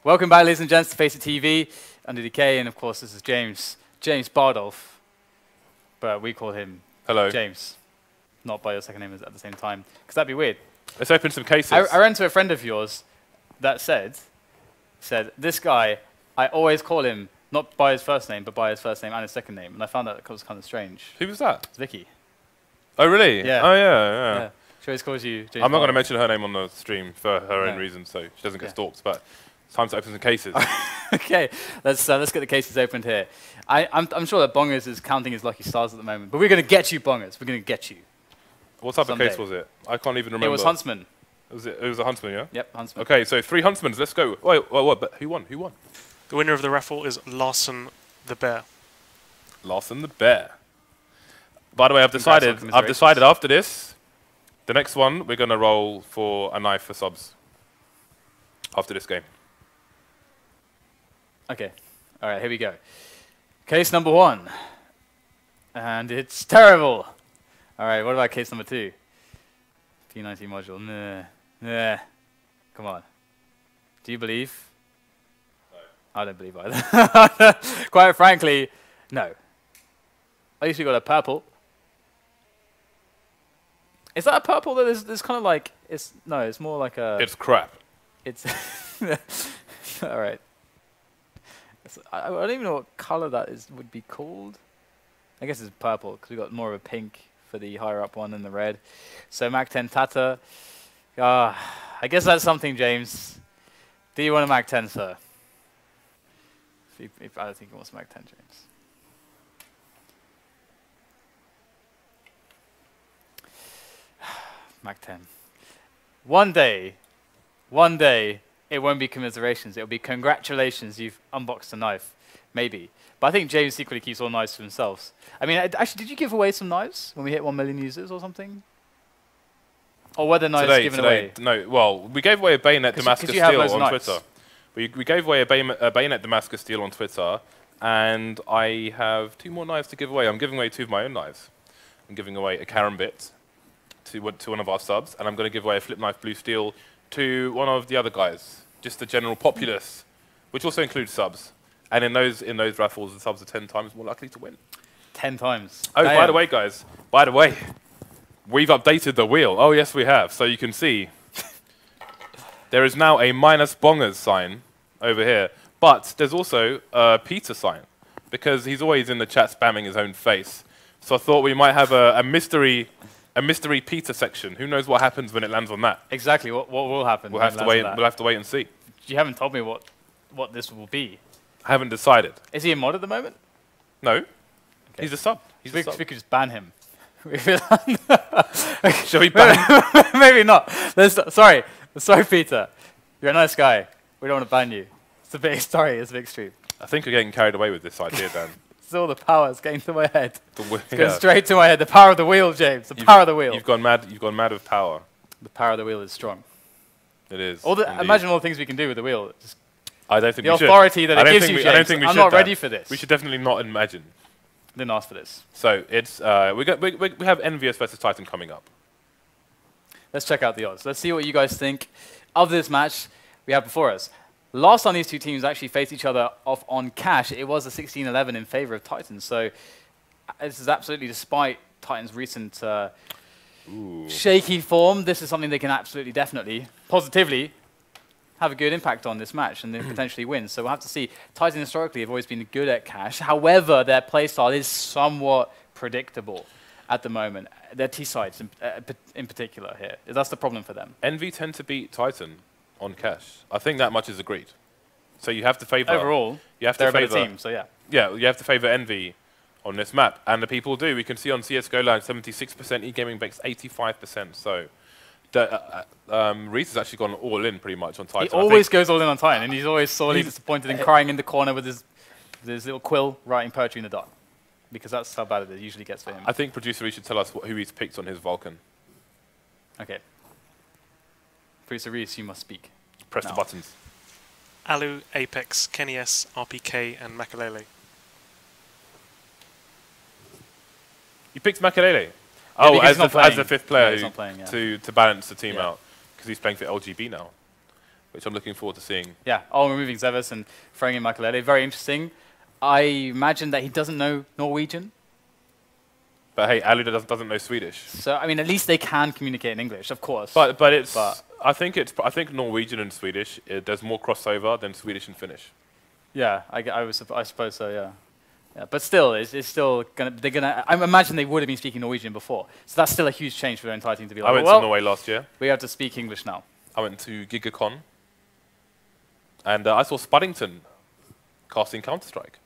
Welcome back, ladies and gents, to FACEIT TV. I'm NBK, and of course, this is James Bardolph. But we call him James. Not by your second name at the same time, because that'd be weird. Let's open some cases. I ran into a friend of yours that said, this guy, I always call him not by his first name, but by his first name and his second name. And I found that was kind of strange. Who was that? It's Vicky. Oh, really? Yeah. Oh, yeah. She always calls you James. I'm not going to mention her name on the stream for her own reasons, so she doesn't get stalked. But it's time to open some cases. Okay, let's get the cases opened here. I'm sure that Bongers is counting his lucky stars at the moment, but we're going to get you, Bongers. We're going to get you. What type of case was it? I can't even remember. It was Huntsman. It was a Huntsman, yeah? Yep, Huntsman. Okay, so 3 Huntsmans. Let's go. Wait, what? But who won? The winner of the raffle is Larson the Bear. Larson the Bear. By the way, I've decided after this, the next one, we're going to roll for a knife for subs after this game. Okay. All right, here we go. Case number 1. And it's terrible. All right, what about case number 2? P90 module. Nah. Come on. Do you believe? No. I don't believe either. Quite frankly, no. At least we got a purple. Is that a purple that is kind of like, it's more like a... It's crap. It's... All right. I don't even know what color that would be called. I guess it's purple, because we got more of a pink for the higher up one than the red. So Mac 10 Tata. I guess that's something, James. Do you want a Mac 10, sir? If I don't think he wants Mac 10, James. Mac 10. One day, it won't be commiserations. It'll be congratulations, you've unboxed a knife. Maybe. But I think James secretly keeps all knives to himself. I mean, actually, did you give away some knives when we hit 1 million users or something? Or were the knives given away? No, well, we gave away a Bayonet Damascus Steel on Twitter. We gave away a Bayonet Damascus Steel on Twitter, and I have 2 more knives to give away. I'm giving away 2 of my own knives. I'm giving away a Karambit to one of our subs, and I'm going to give away a Flip Knife Blue Steel to one of the other guys, just the general populace, which also includes subs. And in those raffles, the subs are 10 times more likely to win. 10 times. Oh, by the way, guys, we've updated the wheel. Oh, yes, we have. So you can see there is now a -Bongers sign over here, but there's also a Peter sign because he's always in the chat spamming his own face. So I thought we might have a mystery Peter section. Who knows what happens when it lands on that? Exactly. What will happen? We'll have to wait. We'll have to wait and see. You haven't told me what this will be. I haven't decided. Is he a mod at the moment? No. Okay. He's a sub. We could just ban him. Shall we ban him? Maybe not. Sorry, Peter. You're a nice guy. We don't want to ban you. It's a bit extreme. I think you're getting carried away with this idea, Dan. It's all the power. It's getting to my head. It's going going straight to my head. The power of the wheel, James. The power of the wheel. You've gone mad. You've gone mad with power. The power of the wheel is strong. It is. Imagine all the things we can do with the wheel. I don't think we should. The authority that it gives you, James. I'm not ready for this. We should definitely not imagine. Didn't ask for this. So it's we have EnVyUS versus Titan coming up. Let's check out the odds. Let's see what you guys think of this match we have before us. Last time these two teams actually faced each other off on cash, it was a 16-11 in favor of Titans. So this is absolutely despite Titans' recent shaky form. This is something they can absolutely, definitely, positively have a good impact on this match and then potentially win. So we'll have to see. Titan historically have always been good at cash. However, their playstyle is somewhat predictable at the moment. Their T-sides in particular here. That's the problem for them. Envy tend to beat Titan on cash. I think that much is agreed. So you have to favor... Overall, they're a better team, so yeah. Yeah, you have to favor Envy on this map. And the people do. We can see on CSGO Land 76%, e-gaming makes 85%. So... Reese has actually gone all in pretty much on Titan. He always goes all in on Titan, and he's always sorely disappointed and crying in the corner with his little quill writing poetry in the dark. Because that's how bad it usually gets for him. I think producer Reese should tell us who he's picked on his Vulcan. Okay. Producer Reese, you must speak. Press the buttons. Alu, Apex, Kenny S, RPK, and Makalele. You picked Makalele? Yeah, oh, as the 5th player to balance the team out, because he's playing for LGB now. which I'm looking forward to seeing. Yeah, removing ZzZ and throwing in Makelele. Very interesting. I imagine that he doesn't know Norwegian. But hey, Alu doesn't know Swedish. So I mean, at least they can communicate in English, of course. But I think Norwegian and Swedish, there's more crossover than Swedish and Finnish. Yeah, I suppose so. Yeah. Yeah, but still, it's still gonna. I imagine they would have been speaking Norwegian before, so that's still a huge change for their entire team to be like. I went to Norway last year. We have to speak English now. I went to GigaCon, and I saw Spuddington casting Counter-Strike.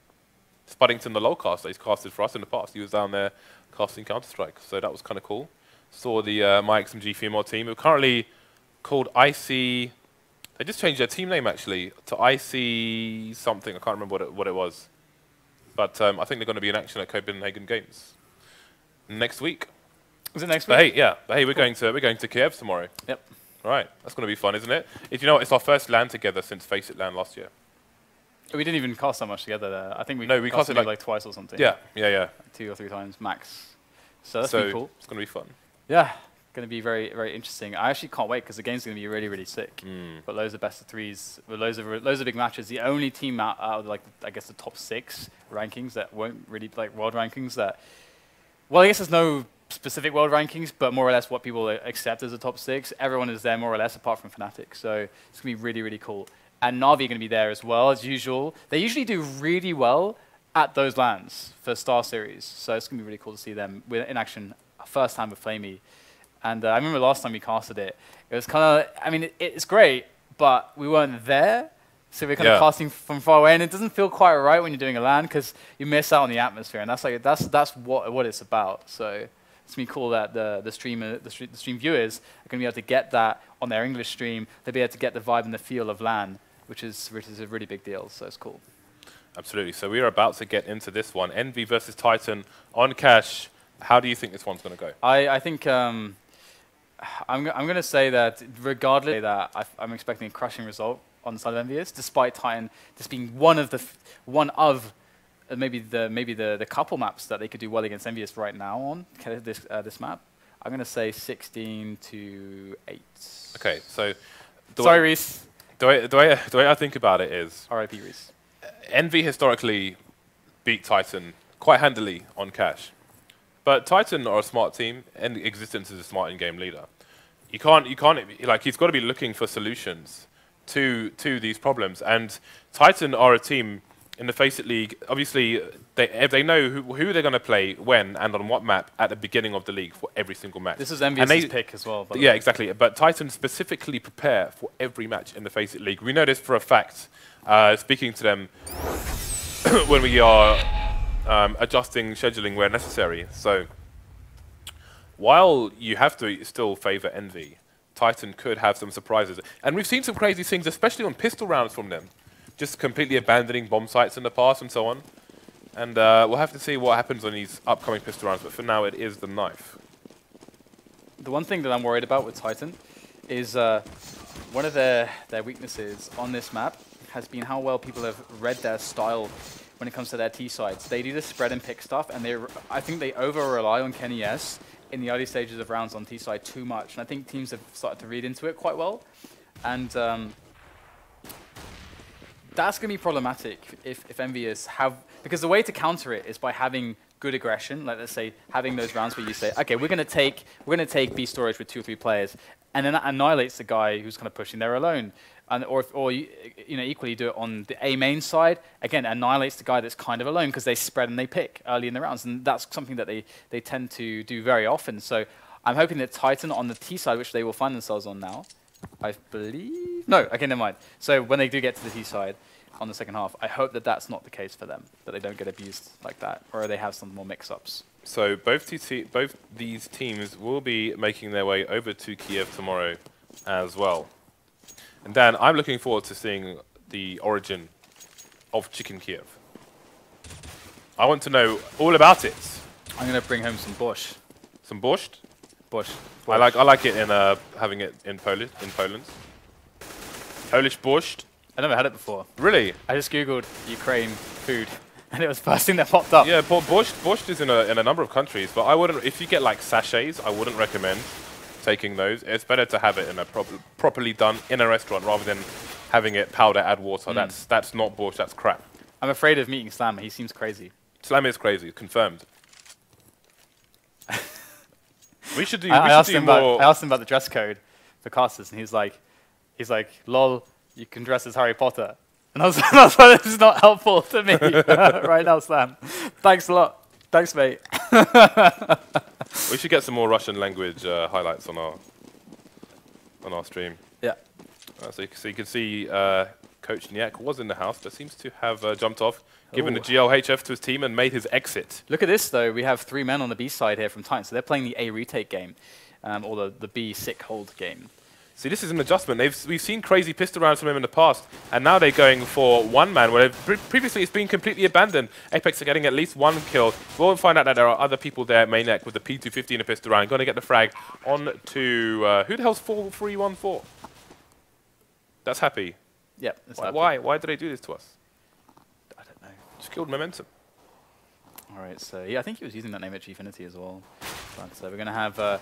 Spuddington, the LoL caster, he's casted for us in the past. He was down there casting Counter-Strike, so that was kind of cool. Saw the MyXMG female team. They're currently called IC. They just changed their team name actually to IC something. I can't remember what it was. But I think they're going to be in action at Copenhagen Games next week. Is it next week? But hey, we're going to Kiev tomorrow. Yep. All right, that's going to be fun, isn't it? You know what? It's our first LAN together since FACEIT LAN last year. We didn't even cast that much together there. I think we casted like twice or something. Yeah. 2 or 3 times max. So that's pretty cool. It's going to be fun. Yeah, going to be very, very interesting. I actually can't wait because the game's going to be really, really sick. But loads of best of 3s, with loads of big matches. The only team out of like I guess the top 6 rankings that won't really like world rankings that. Well, I guess there's no specific world rankings, but more or less what people accept as the top 6. Everyone is there more or less, apart from Fnatic. So it's going to be really, really cool. And Na'Vi are going to be there as well, as usual. They usually do really well at those LANs for Star Series. So it's going to be really cool to see them in action first time with Flamey. And I remember last time we casted it, it was kind of, I mean, it's great, but we weren't there. So we're kind of casting from far away, and it doesn't feel quite right when you're doing a LAN because you miss out on the atmosphere, and that's what it's about. So it's going to be cool that the stream viewers are going to be able to get that on their English stream. They'll be able to get the vibe and the feel of LAN, which is a really big deal. So it's cool. Absolutely. So we are about to get into this one. Envy versus Titan on Cash. How do you think this one's going to go? I think I'm going to say that regardless that I'm expecting a crushing result on the side of EnVyUS, despite Titan just being one of maybe the couple maps that they could do well against EnVyUS right now on this map. I'm going to say 16-8. Okay, so sorry, Reese. The way I think about it is R.I.P. Reese. Envy historically beat Titan quite handily on Cash. But Titan are a smart team, and Existence is a smart in-game leader. You can't like he's got to be looking for solutions to these problems. And Titan are a team in the FACEIT League. Obviously, they know who they're going to play when and on what map at the beginning of the league for every single match. This is EnVyUS's pick as well. Yeah, exactly. But Titan specifically prepare for every match in the FACEIT League. We know this for a fact. Speaking to them when we are adjusting scheduling where necessary. So while you have to still favor Envy, Titan could have some surprises. And we've seen some crazy things, especially on pistol rounds from them. Just completely abandoning bomb sites in the past and so on. And we'll have to see what happens on these upcoming pistol rounds, but for now it is the knife. The one thing that I'm worried about with Titan is one of their weaknesses on this map has been how well people have read their style when it comes to their T-sides. They do the spread and pick stuff, and I think they over-rely on KennyS in the early stages of rounds on T-side too much. And I think teams have started to read into it quite well. And that's going to be problematic if EnVyUS have... Because the way to counter it is by having good aggression. Like, let's say, having those rounds where you say, okay, we're going to take B storage with 2 or 3 players, and then that annihilates the guy who's kind of pushing there alone. And or you know, equally do it on the A main side. Again, annihilates the guy that's kind of alone because they spread and they pick early in the rounds, and that's something that they tend to do very often. So I'm hoping that Titan on the T side, which they will find themselves on now, I believe. No, okay, never mind. So when they do get to the T side on the second half, I hope that that's not the case for them, that they don't get abused like that, or they have some more mix-ups. So both these teams will be making their way over to Kiev tomorrow as well. And Dan, I'm looking forward to seeing the origin of Chicken Kiev. I want to know all about it. I'm going to bring home some borscht. Some borscht? Borscht. I like it in having it in Poland. Polish borscht. I never had it before. Really? I just googled Ukraine food, and it was the first thing that popped up. Yeah, borscht is in a number of countries, but I wouldn't. If you get like sachets, I wouldn't recommend taking those. It's better to have it in a properly done in a restaurant rather than having it powder, add water. That's not borscht, that's crap. I'm afraid of meeting Slam. He seems crazy. Slam is crazy, confirmed. we should do. I asked him about the dress code for casters, and he's like, lol, you can dress as Harry Potter. And I was like, this is not helpful to me right now, Slam. Thanks a lot. Thanks, mate. We should get some more Russian language highlights on our stream. Yeah. So you can see Coach Niak was in the house, but seems to have jumped off, given the GLHF to his team and made his exit. Look at this, though. We have 3 men on the B side here from Titan. So they're playing the A retake game, or the B sick hold game. See, this is an adjustment. We've seen crazy pistol rounds from him in the past, and now they're going for 1 man, where previously it's been completely abandoned. Apex are getting at least 1 kill. We'll find out that there are other people there at Maniac with the P250 in a pistol round. Going to get the frag on to... who the hell's 4-3-1-4? That's Happy. Yeah. Why did they do this to us? I don't know. Just killed momentum. All right, so yeah, I think he was using that name at Gfinity as well. But we're going to have...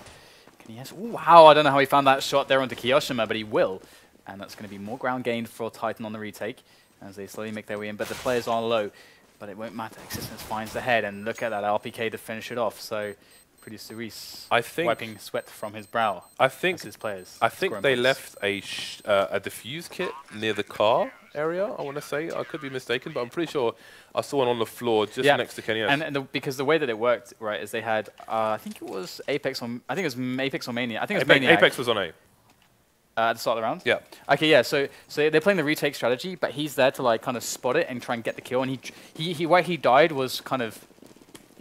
Yes. Ooh, wow, I don't know how he found that shot there onto kioShiMa, but he will. And that's going to be more ground gained for Titan on the retake as they slowly make their way in. But the players are low, but it won't matter. Existence finds the head, and look at that RpK to finish it off. So pretty Cerise wiping sweat from his brow. I think his players. I think they left a defuse kit near the car area. I want to say, I could be mistaken, but I'm pretty sure I saw one on the floor just next to Kenny. And because the way that it worked, right, is they had I think it was Apex on Apex or Mania. I think it was Maniac. Apex was on A. At the start of the round? Yeah. Okay, yeah, so they're playing the retake strategy, but he's there to like kind of spot it and try and get the kill, and where he died was kind of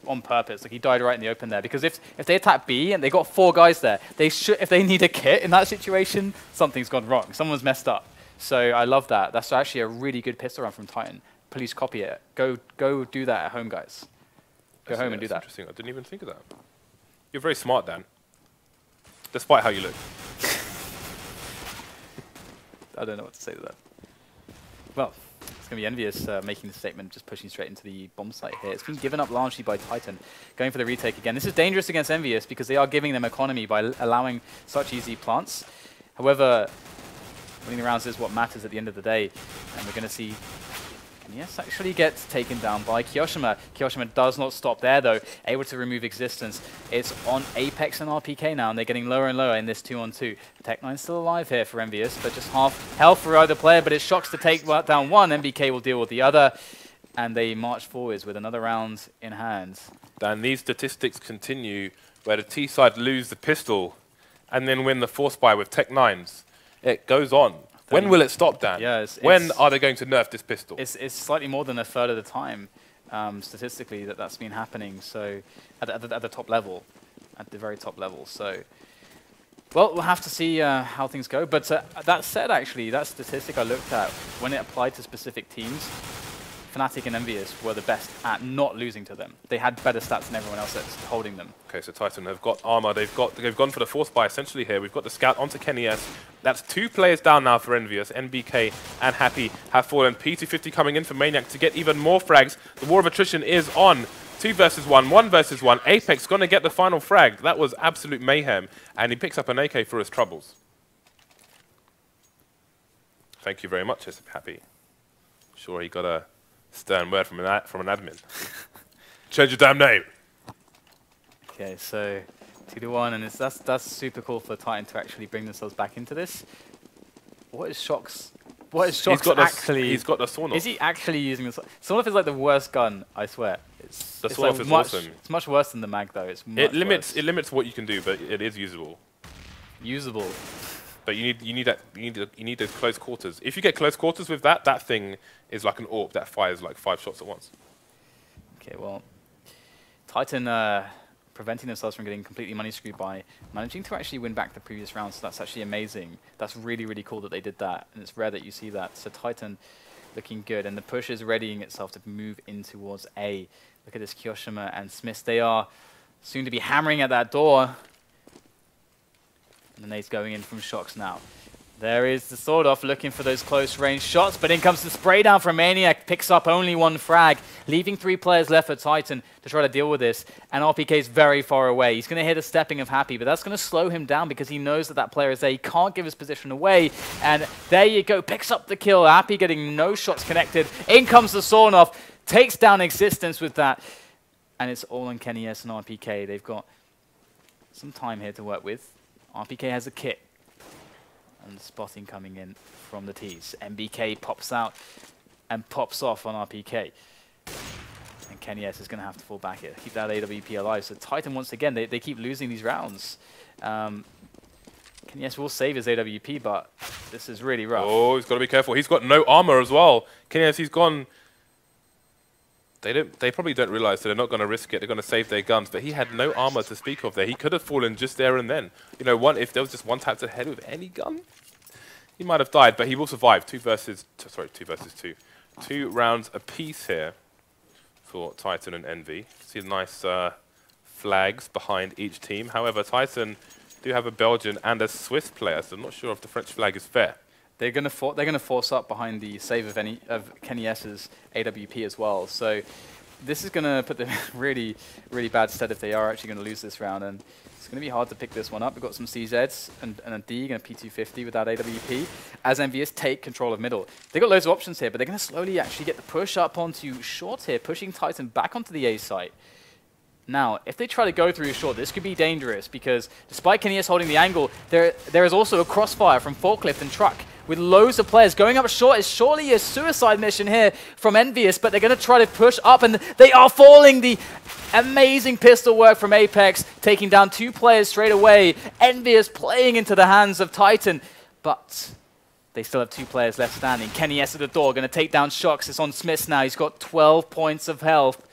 on purpose. Like he died right in the open there, because if they attack B and they got 4 guys there, if they need a kit in that situation, something's gone wrong. Someone's messed up. So I love that. That's actually a really good pistol round from Titan. Please copy it. Go do that at home, guys. Go home and do that. Interesting. I didn't even think of that. You're very smart, Dan. Despite how you look. I don't know what to say to that. Well, it's going to be EnVyUS making the statement, just pushing straight into the bomb site here. It's been given up largely by Titan, going for the retake again. This is dangerous against EnVyUS because they are giving them economy by allowing such easy plants. However, winning the rounds is what matters at the end of the day, and we're going to see Yes, actually gets taken down by kioShiMa. kioShiMa does not stop there, though, able to remove existence. It's on Apex and RpK now, and they're getting lower and lower in this 2-on-2. Tech9 still alive here for EnVyUS, but just half health for either player, but it's shox to take down one. NBK will deal with the other, and they march forwards with another round in hand. Dan, these statistics continue where the T side lose the pistol and then win the force buy with Tech9s. It goes on. When will it stop, Dan? Yeah, when are they going to nerf this pistol? It's slightly more than a third of the time, statistically, that's been happening. So at the top level, at the very top level. So, well, we'll have to see how things go. But that said, actually, that statistic I looked at, when it applied to specific teams, Fnatic and EnVyUS were the best at not losing to them. They had better stats than everyone else that's holding them. Okay, so Titan have got armor. They've gone for the force buy essentially here. We've got the scout onto KennyS. That's 2 players down now for EnVyUS. NBK and Happy have fallen. P250 coming in for Maniac to get even more frags. The war of attrition is on. 2 versus 1, 1 versus 1. Apex going to get the final frag. That was absolute mayhem. And he picks up an AK for his troubles. Thank you very much, Happy. Sure, he got a stern word from an admin. Change your damn name. Okay, so 2-1, and that's super cool for Titan to actually bring themselves back into this. What is shox? What is shox actually? He's got the Sornoff. Is he actually using the Sornoff? Is like the worst gun, I swear. The Sornoff is awesome. It's much worse than the mag, though. It limits what you can do, but it is usable. Usable. But you need those close quarters. If you get close quarters with that thing is like an AWP that fires like 5 shots at once. Okay, well, Titan preventing themselves from getting completely money screwed by managing to actually win back the previous round, so that's actually amazing. That's really, really cool that they did that, and it's rare that you see that. So Titan looking good, and the push is readying itself to move in towards A. Look at this kioShiMa and SmithZz. They are soon to be hammering at that door. And then he's going in from shox now. There is the sword off looking for those close range shots, but in comes the spray down from Maniac, picks up only one frag, leaving 3 players left for Titan to try to deal with this, and RpK is very far away. He's going to hit a stepping of Happy, but that's going to slow him down because he knows that that player is there. He can't give his position away, and there you go, picks up the kill. Happy getting no shots connected. In comes the sword off, takes down Existence with that, and it's all on keniS and RpK. They've got some time here to work with. RpK has a kit. And spotting coming in from the T's. NBK pops out and pops off on RpK. And keniS is going to have to fall back here, keep that AWP alive. So Titan, once again, they keep losing these rounds. keniS will save his AWP, but this is really rough. Oh, he's got to be careful. He's got no armor as well. keniS, he's gone. They probably don't realize that they're not going to risk it. They're going to save their guns, but he had no armor to speak of there. He could have fallen just there and then. You know, if there was just one tap to the head with any gun, he might have died, but he will survive. 2 versus 2. 2 rounds apiece here for Titan and Envy. See the nice flags behind each team. However, Titan do have a Belgian and a Swiss player, so I'm not sure if the French flag is fair. They're going to force up behind the save of keniS's AWP as well. So this is going to put them really, really bad stead if they are actually going to lose this round. And it's going to be hard to pick this one up. We've got some CZs and a Deeg and a P250 without AWP. As EnVyUS take control of middle. They've got loads of options here, but they're going to slowly actually get the push up onto short here, pushing Titan back onto the A site. Now, if they try to go through short, this could be dangerous because despite keniS holding the angle, there is also a crossfire from Forklift and Truck with loads of players going up short. Is surely a suicide mission here from EnVyUS, but they're going to try to push up, and they are falling. The amazing pistol work from Apex, taking down 2 players straight away. EnVyUS playing into the hands of Titan, but they still have 2 players left standing. keniS at the door, going to take down shox. It's on SmithZz now. He's got 12 points of health.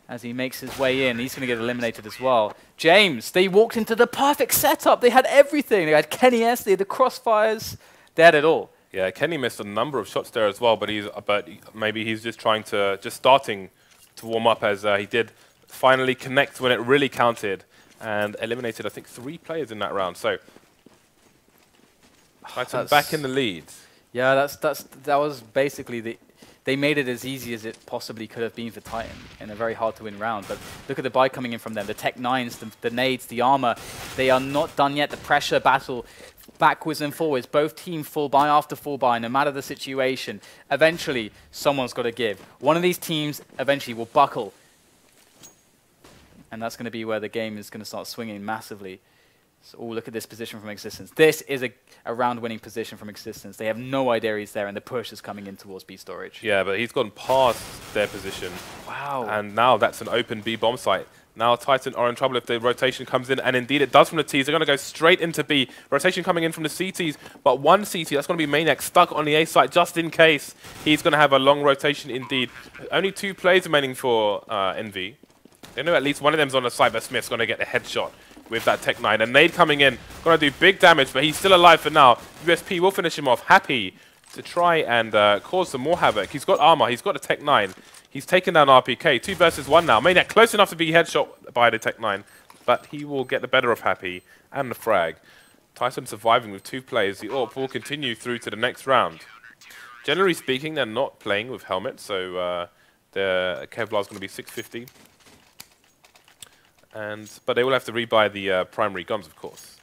As he makes his way in, he's going to get eliminated as well. James, they walked into the perfect setup. They had everything. They had keniS, they had the crossfires. They had it all. Yeah, Kenny missed a number of shots there as well, but maybe he's just starting to warm up as he did finally connect when it really counted and eliminated, I think, 3 players in that round. So Titan back in the lead. Yeah, that was basically they made it as easy as it possibly could have been for Titan in a very hard-to-win round. But look at the buy coming in from them. The Tech 9s, the nades, the armor. They are not done yet. The pressure battle, backwards and forwards. Both teams full buy after full buy, no matter the situation. Eventually, someone's got to give. One of these teams eventually will buckle. And that's going to be where the game is going to start swinging massively. So, look at this position from Existence. This is a round-winning position from Existence. They have no idea he's there, and the push is coming in towards B storage. Yeah, but he's gone past their position. Wow. And now that's an open B bomb site. Now Titan are in trouble if the rotation comes in, and indeed it does from the Ts. They're going to go straight into B. Rotation coming in from the CTs, but one CT, that's going to be Maniac, stuck on the A site just in case. He's going to have a long rotation indeed. Only 2 players remaining for Envy. They know at least one of them's on the site, but SmithZz going to get a headshot with that Tech 9. A nade coming in, going to do big damage, but he's still alive for now. USP will finish him off. Happy to try and cause some more havoc. He's got armor, he's got a Tech 9. He's taken down RpK. 2 versus 1 now. Maniac close enough to be headshot by the Tech 9, but he will get the better of Happy and the frag. Titan surviving with 2 players. The AWP will continue through to the next round. Generally speaking, they're not playing with helmets, so the Kevlar is going to be 650. But they will have to rebuy the primary guns, of course,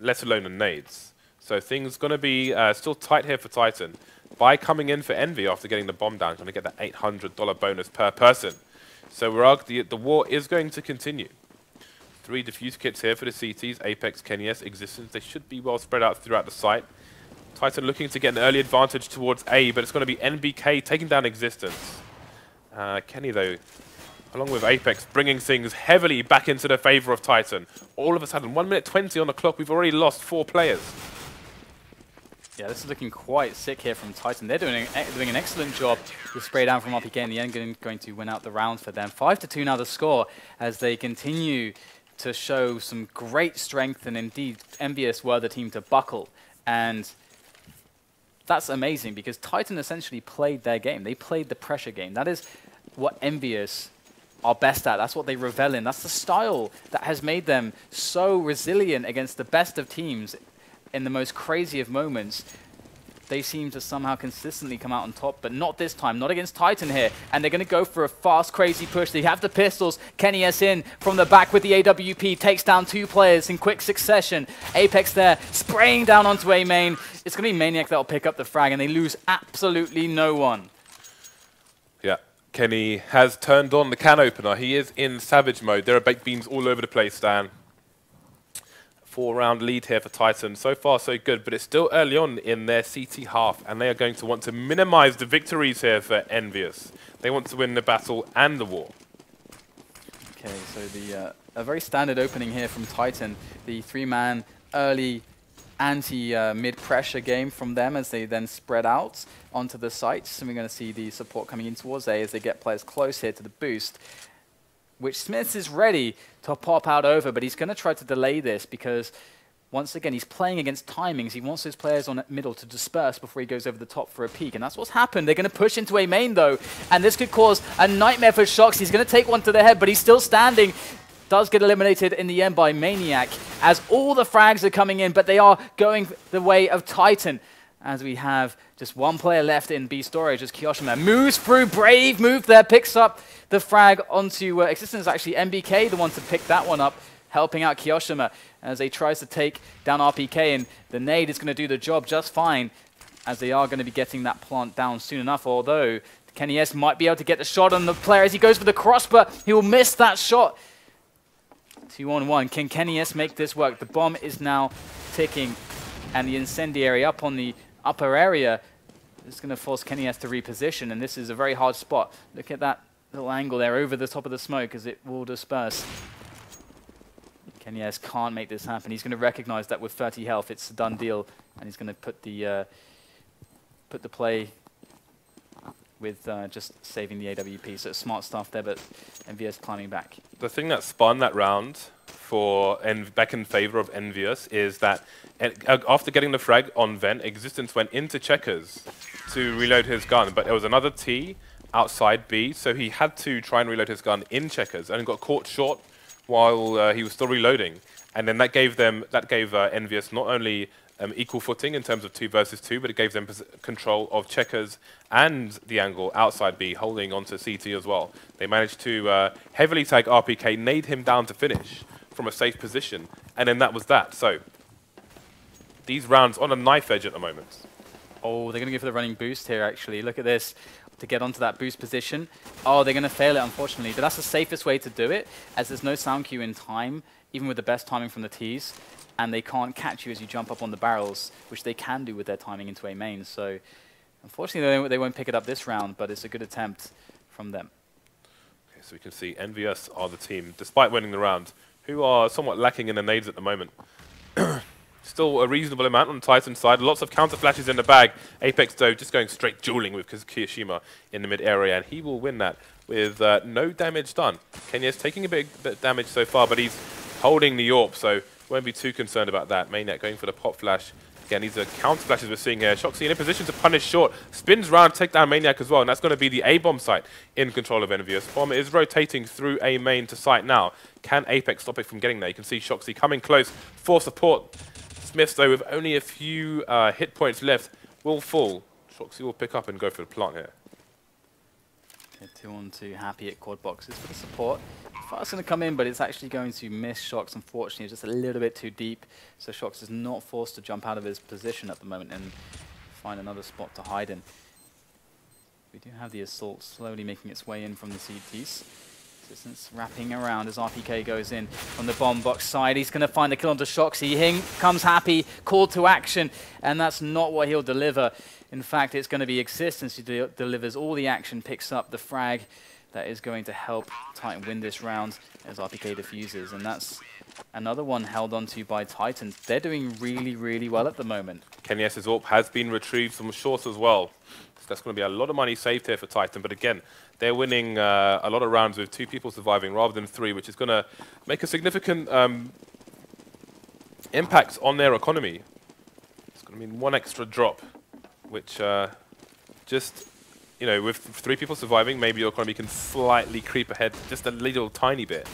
let alone the nades. So things going to be still tight here for Titan. By coming in for Envy after getting the bomb down, going to get that $800 bonus per person. So the war is going to continue. 3 defuse kits here for the CTs, Apex, keniS, Existence. They should be well spread out throughout the site. Titan looking to get an early advantage towards A, but it's going to be NBK taking down Existence. Kenny, though, along with Apex, bringing things heavily back into the favor of Titan. All of a sudden, 1 minute 20 on the clock, we've already lost 4 players. Yeah, this is looking quite sick here from Titan. They're doing an excellent job with spray down from RpK in the end, going to win out the round for them. 5-2 now the score as they continue to show some great strength, and indeed EnVyUS were the team to buckle. And that's amazing because Titan essentially played their game. They played the pressure game. That is what EnVyUS are best at. That's what they revel in. That's the style that has made them so resilient against the best of teams. in the most crazy of moments, they seem to somehow consistently come out on top, but not this time, not against Titan here. And they're going to go for a fast, crazy push. They have the pistols. keniS in from the back with the AWP, takes down 2 players in quick succession. Apex there, spraying down onto A main. It's going to be Maniac that'll pick up the frag, and they lose absolutely no one. Yeah, Kenny has turned on the can opener. He is in Savage mode. There are baked beams all over the place, Dan. 4-round lead here for Titan. So far, so good, but it's still early on in their CT half, and they are going to want to minimize the victories here for EnVyUS. They want to win the battle and the war. Okay, so a very standard opening here from Titan. The 3-man early anti-mid pressure game from them as they then spread out onto the sites. And we're going to see the support coming in towards A as they get players close here to the boost, which SmithZz is ready to pop out over, but he's going to try to delay this because, once again, he's playing against timings. He wants his players on middle to disperse before he goes over the top for a peek, and that's what's happened. They're going to push into A main, though, and this could cause a nightmare for shox. He's going to take one to the head, but he's still standing. Does get eliminated in the end by Maniac as all the frags are coming in, but they are going the way of Titan, as we have just 1 player left in B storage as kioShiMa moves through. Brave move there, picks up the frag onto Existence. Actually, NBK, the one to pick that one up, helping out kioShiMa as they tries to take down RpK, and the nade is going to do the job just fine, as they are going to be getting that plant down soon enough, although keniS might be able to get the shot on the player as he goes for the cross, but he will miss that shot. 2-on-1. Can keniS make this work? The bomb is now ticking, and the incendiary up on the upper area is going to force keniS to reposition, and this is a very hard spot. Look at that little angle there over the top of the smoke as it will disperse. keniS can't make this happen. He's going to recognize that with 30 health, it's a done deal, and he's going to put the play with just saving the AWP. So it's smart stuff there, but EnVyUS climbing back. The thing that spun that round for back in favor of EnVyUS is that after getting the frag on Vent, Existence went into checkers to reload his gun, but there was another T outside B, so he had to try and reload his gun in checkers and got caught short while he was still reloading. And then that gave EnVyUS not only equal footing in terms of 2 versus 2, but it gave them control of checkers and the angle outside B, holding onto CT as well. They managed to heavily tag RpK, nade him down to finish from a safe position, and then that was that. So these rounds on a knife edge at the moment. Oh, they're going to go for the running boost here, actually. Look at this, to get onto that boost position. Oh, they're going to fail it, unfortunately, but that's the safest way to do it, as there's no sound cue in time, even with the best timing from the Ts. And they can't catch you as you jump up on the barrels, which they can do with their timing into A main. So, unfortunately, they won't pick it up this round, but it's a good attempt from them. Okay, so we can see EnVyUS are the team, despite winning the round, who are somewhat lacking in the nades at the moment. Still a reasonable amount on Titan's side. Lots of counter flashes in the bag. Apex, though, just going straight dueling with kioShiMa in the mid area, and he will win that with no damage done. keniS taking a bit of damage so far, but he's holding the AWP, so won't be too concerned about that. Maniac going for the pop flash. Again, these are counter flashes we're seeing here. shox in a position to punish short. Spins round, take down Maniac as well, and that's going to be the A-bomb site in control of EnVyUS. Bomb is rotating through A main to site now. Can Apex stop it from getting there? You can see shox coming close for support. SmithZz, though, with only a few hit points left, will fall. shox will pick up and go for the plant here. Okay, 2-on-2, happy at quad boxes for the support. Fast going to come in, but it's actually going to miss shox, unfortunately. It's just a little bit too deep, so shox is not forced to jump out of his position at the moment and find another spot to hide in. We do have the assault slowly making its way in from the CTs. Resistance wrapping around as RpK goes in on the bomb box side. He's going to find the kill onto shox. He comes happy, called to action, and that's not what he'll deliver. In fact, it's going to be Existence who delivers all the action, picks up the frag that is going to help Titan win this round as RpK defuses, and that's another one held onto by Titans. They're doing really, really well at the moment. keniS's AWP has been retrieved from short as well. So that's going to be a lot of money saved here for Titan, but again, they're winning a lot of rounds with 2 people surviving rather than 3, which is going to make a significant impact on their economy. It's going to mean 1 extra drop, which just, you know, with 3 people surviving, maybe your economy can slightly creep ahead just a little tiny bit.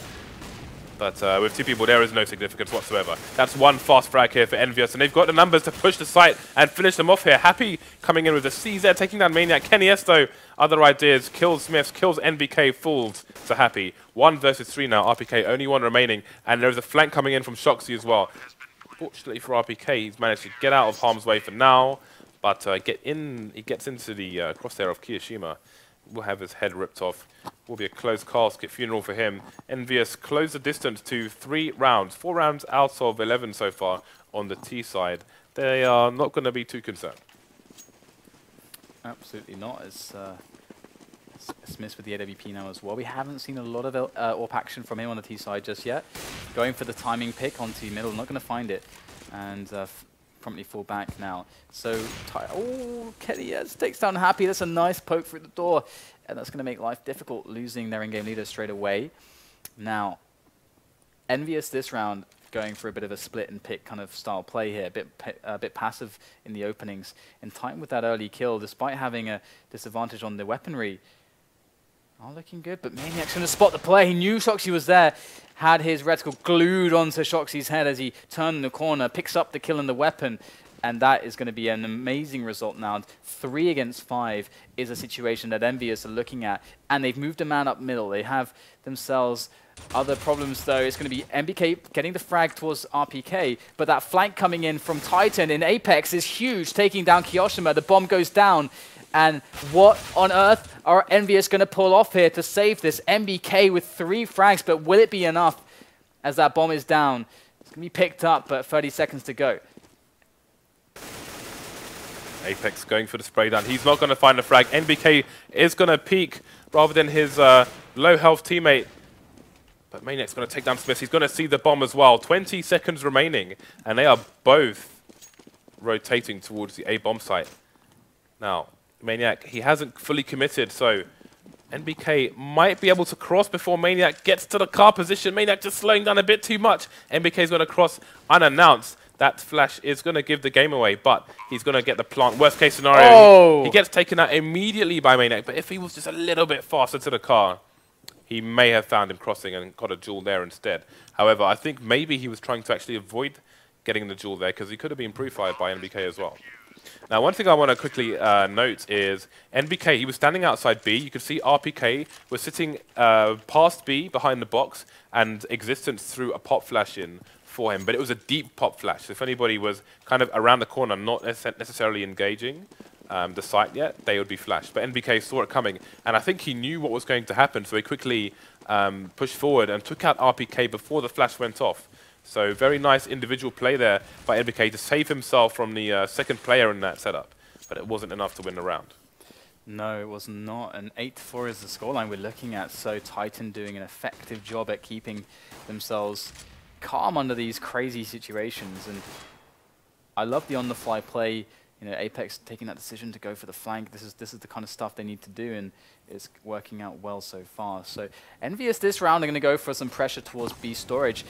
But with 2 people, there is no significance whatsoever. That's 1 fast frag here for EnVyUS, and they've got the numbers to push the site and finish them off here. Happy coming in with the CZ, taking down Maniac. kioShiMa, though, other ideas, kills SmithZz, kills NBK, falls to Happy. 1 versus 3 now, RpK, only 1 remaining, and there's a flank coming in from shoxy as well. Fortunately for RpK, he's managed to get out of harm's way for now, but he gets into the crosshair of kioShiMa. Will have his head ripped off. Will be a close casket funeral for him. EnVyUS close the distance to 3 rounds. 4 rounds out of 11 so far on the T side. They are not going to be too concerned. Absolutely not. It's SmithZz with the AWP now as well. We haven't seen a lot of AWP action from him on the T side just yet. Going for the timing pick onto middle, not going to find it. And promptly fall back now. So, kioShiMa takes down Happy. That's a nice poke through the door. And that's going to make life difficult, losing their in-game leader straight away. Now, EnVyUS this round going for a bit of a split and pick kind of style play here, a bit passive in the openings. In time with that early kill, despite having a disadvantage on the weaponry. Oh, looking good, but Maniac's going to spot the play. He knew shoxy was there, had his reticle glued onto shoxy's head as he turned in the corner, picks up the kill and the weapon, and that is going to be an amazing result now. 3 against 5 is a situation that EnVyUS are looking at, and they've moved a man up middle. They have themselves other problems, though. It's going to be NBK getting the frag towards RpK, but that flank coming in from Titan in Apex is huge, taking down kioShiMa. The bomb goes down. And what on earth are EnVyUS going to pull off here to save this? NBK with 3 frags, but will it be enough as that bomb is down? It's going to be picked up, but 30 seconds to go. Apex going for the spray down. He's not going to find the frag. NBK is going to peek rather than his low health teammate. But Maniac's going to take down SmithZz. He's going to see the bomb as well. 20 seconds remaining, and they are both rotating towards the A bomb site. Now, Maniac, he hasn't fully committed, so NBK might be able to cross before Maniac gets to the car position. Maniac just slowing down a bit too much. NBK is going to cross unannounced. That flash is going to give the game away, but he's going to get the plant. Worst case scenario, he gets taken out immediately by Maniac, but if he was just a little bit faster to the car, he may have found him crossing and got a duel there instead. However, I think maybe he was trying to actually avoid getting the duel there because he could have been pre-fired by NBK as well. Now, one thing I want to quickly note is NBK, he was standing outside B. You could see RpK was sitting past B behind the box, and Existence threw a pop flash in for him. But it was a deep pop flash. So if anybody was kind of around the corner, not necessarily engaging the site yet, they would be flashed. But NBK saw it coming, and I think he knew what was going to happen, so he quickly pushed forward and took out RpK before the flash went off. So very nice individual play there by NBK to save himself from the second player in that setup. But it wasn't enough to win the round. No, it was not. And 8-4 is the scoreline we're looking at. So Titan doing an effective job at keeping themselves calm under these crazy situations. And I love the on-the-fly play. You know, Apex taking that decision to go for the flank. This is the kind of stuff they need to do, and it's working out well so far. So EnVyUS this round are going to go for some pressure towards B storage.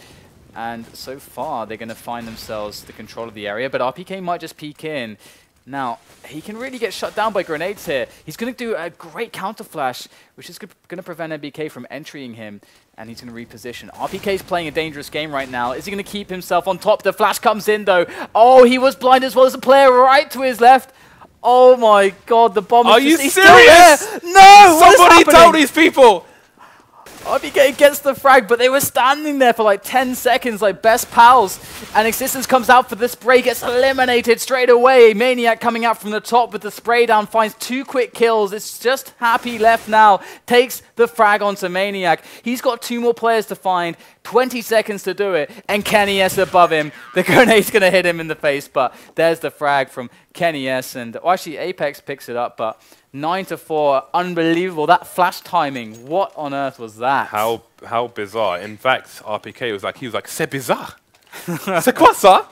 And so far, they're going to find themselves the control of the area, but RpK might just peek in. Now, he can really get shut down by grenades here. He's going to do a great counter flash, which is going to prevent NBK from entering him, and he's going to reposition. RpK's playing a dangerous game right now. Is he going to keep himself on top? The flash comes in, though. Oh, he was blind as well as a player right to his left. Oh my god, the bomb Are you serious? No! Somebody tell these people! RpK gets the frag, but they were standing there for like 10 seconds like best pals. And Existence comes out for the spray, gets eliminated straight away. Maniac coming out from the top with the spray down, finds 2 quick kills. It's just Happy left now, takes the frag onto Maniac. He's got 2 more players to find, 20 seconds to do it, and kioShiMa above him. The grenade's going to hit him in the face, but there's the frag from kioShiMa. And actually, Apex picks it up, but 9-4, unbelievable. That flash timing, what on earth was that? How bizarre. In fact, RpK was like, c'est bizarre. C'est quoi ça?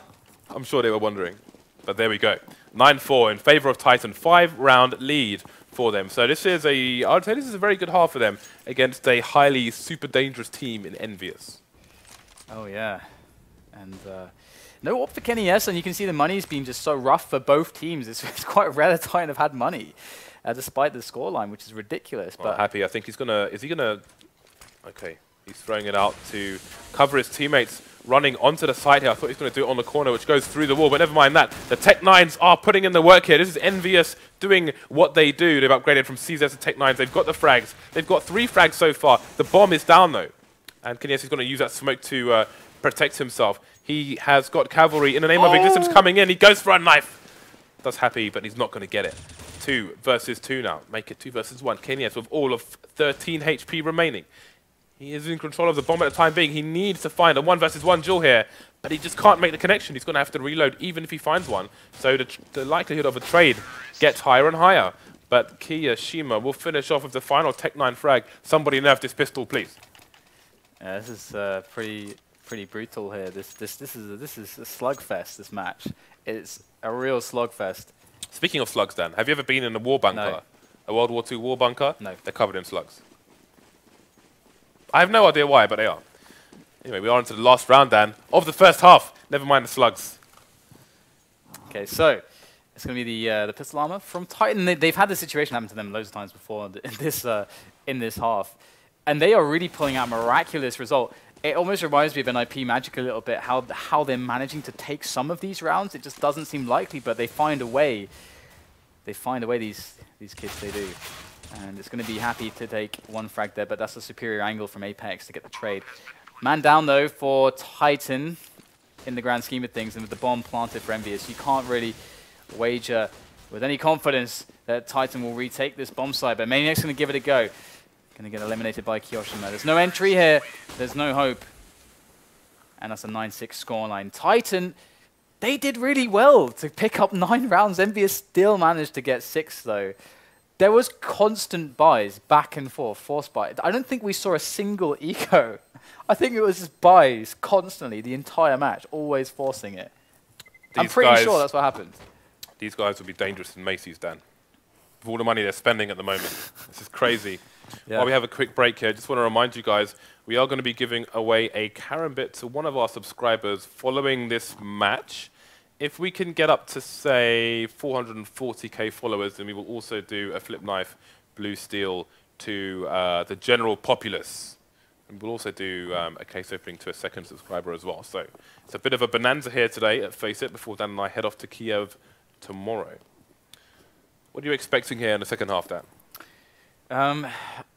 I'm sure they were wondering. But there we go. 9-4 in favor of Titan. 5-round lead for them. So this is I would say this is a very good half for them against a highly super dangerous team in EnVyUS. Oh yeah. And no op for kioShiMa, and you can see the money's been just so rough for both teams. It's quite rare that Titan have had money. Despite the scoreline, which is ridiculous. Well, but Happy, I think he's gonna. Is he gonna? Okay, He's throwing it out to cover his teammates. Running onto the side here. I thought he was going to do it on the corner, which goes through the wall, but never mind that. The Tech-9s are putting in the work here. This is EnVyUS doing what they do. They've upgraded from SmithZz to Tech-9s. They've got the frags. They've got 3 frags so far. The bomb is down, though. And kioShiMa is going to use that smoke to protect himself. He has got cavalry in the name of existence coming in. He goes for a knife. Does happy, but he's not going to get it. 2 versus 2 now. Make it 2 versus 1. kioShiMa with all of 13 HP remaining. He is in control of the bomb at the time being. He needs to find a 1 versus 1 duel here, but he just can't make the connection. He's going to have to reload even if he finds one. So the likelihood of a trade gets higher and higher. But kioShiMa will finish off with the final Tech-9 frag. Somebody nerf this pistol, please. This is pretty brutal here. This is a slugfest. This match, it's a real slugfest. Speaking of slugs, Dan, have you ever been in a war bunker? No. A World War II war bunker? No. They're covered in slugs. I have no idea why, but they are. Anyway, we are into the last round, Dan, of the first half. Never mind the slugs. Okay, so it's going to be the pistol armor from Titan. They've had this situation happen to them loads of times before in this half, and they are really pulling out a miraculous result. It almost reminds me of an IP Magic a little bit, how they're managing to take some of these rounds. It just doesn't seem likely, but they find a way. They find a way, these kids, they do. And it's going to be happy to take 1 frag there, but that's a superior angle from Apex to get the trade. Man down, though, for Titan in the grand scheme of things, and with the bomb planted for EnVyUS, you can't really wager with any confidence that Titan will retake this bomb site, but Maniac's going to give it a go. Going to get eliminated by kioShiMa. There's no entry here. There's no hope. And that's a 9-6 scoreline. Titan, they did really well to pick up 9 rounds. EnVyUS still managed to get 6, though. There was constant buys back and forth, forced buy. I don't think we saw a single eco. I think it was just buys constantly, the entire match, always forcing it. I'm pretty sure that's what happened. These guys will be dangerous in Macy's, Dan. With all the money they're spending at the moment. This is crazy. Yeah. While we have a quick break here, I just want to remind you guys, we are going to be giving away a Karambit to one of our subscribers following this match. If we can get up to, say, 440k followers, then we will also do a flip knife, blue steel to the general populace. And we'll also do a case opening to a second subscriber as well. So it's a bit of a bonanza here today at FACEIT before Dan and I head off to Kiev tomorrow. What are you expecting here in the second half, Dan?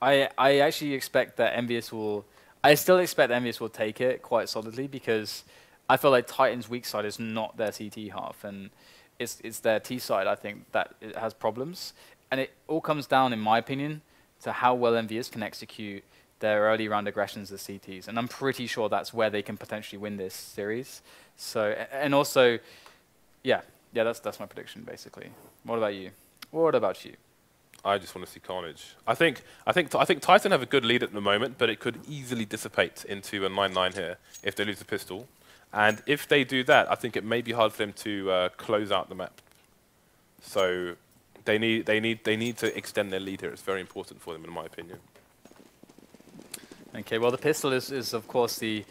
I actually expect that EnVyUS will... I still expect EnVyUS will take it quite solidly, because I feel like Titan's weak side is not their CT half, and it's their T side, I think, that it has problems. And it all comes down, in my opinion, to how well EnVyUS can execute their early round aggressions as CTs. And I'm pretty sure that's where they can potentially win this series. So, and also, yeah, that's my prediction, basically. What about you? What about you? I just want to see carnage. I think Titan have a good lead at the moment, but it could easily dissipate into a 9-9 here if they lose the pistol. And if they do that, I think it may be hard for them to close out the map. So they need to extend their lead here. It's very important for them, in my opinion. Okay, well, the pistol is of course the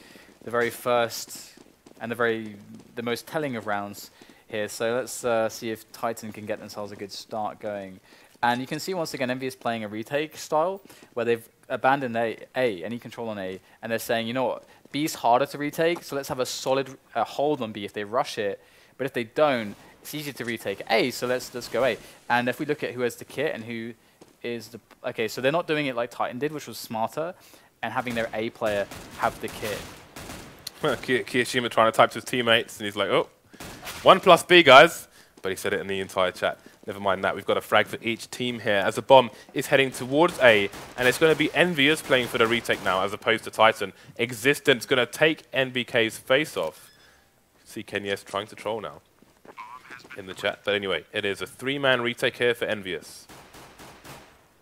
very first and the most telling of rounds here. So let's see if Titan can get themselves a good start going. And you can see once again EnVyUS playing a retake style where they've abandoned any control on A, and they're saying, you know what, B's harder to retake, so let's have a solid hold on B if they rush it. But if they don't, it's easier to retake A, so let's go A. And if we look at who has the kit and who is the... Okay, so they're not doing it like Titan did, which was smarter, and having their A player have the kit. kioShiMa trying to type to his teammates, and he's like, oh, 1+B, guys. But he said it in the entire chat. Never mind that. We've got a frag for each team here as the bomb is heading towards A, and it's going to be EnVyUS playing for the retake now as opposed to Titan. Existence going to take NBK's face off. See kioShiMa trying to troll now in the chat. But anyway, it is a 3-man retake here for EnVyUS.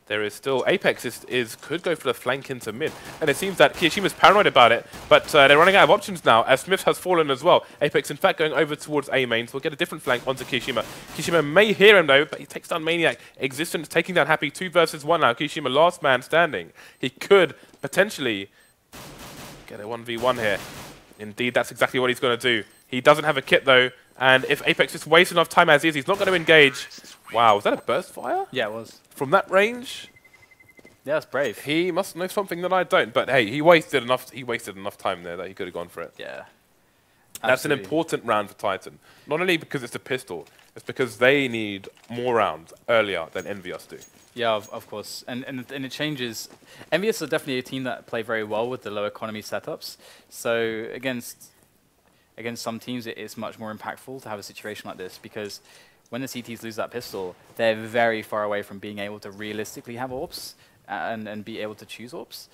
There is still... Apex could go for the flank into mid. And it seems that kioShiMa's paranoid about it, but they're running out of options now, as SmithZz has fallen as well. Apex, in fact, going over towards A main, so we'll get a different flank onto kioShiMa. kioShiMa may hear him, though, but he takes down Maniac. Existence taking down Happy 2 versus 1 now. kioShiMa, last man standing. He could potentially get a 1v1 here. Indeed, that's exactly what he's going to do. He doesn't have a kit, though, and if Apex just wastes enough time as is, he's not going to engage. Wow, was that a burst fire? Yeah, it was. From that range? Yeah, that's brave. He must know something that I don't. But hey, he wasted enough time there that he could have gone for it. Yeah. That's an important round for Titan. Not only because it's a pistol, it's because they need more rounds earlier than EnVyUS do. Yeah, of course. And it changes. EnVyUS are definitely a team that play very well with the low economy setups. So against some teams, it's much more impactful to have a situation like this, because when the CTs lose that pistol, they're very far away from being able to realistically have AWPs and be able to choose AWPs.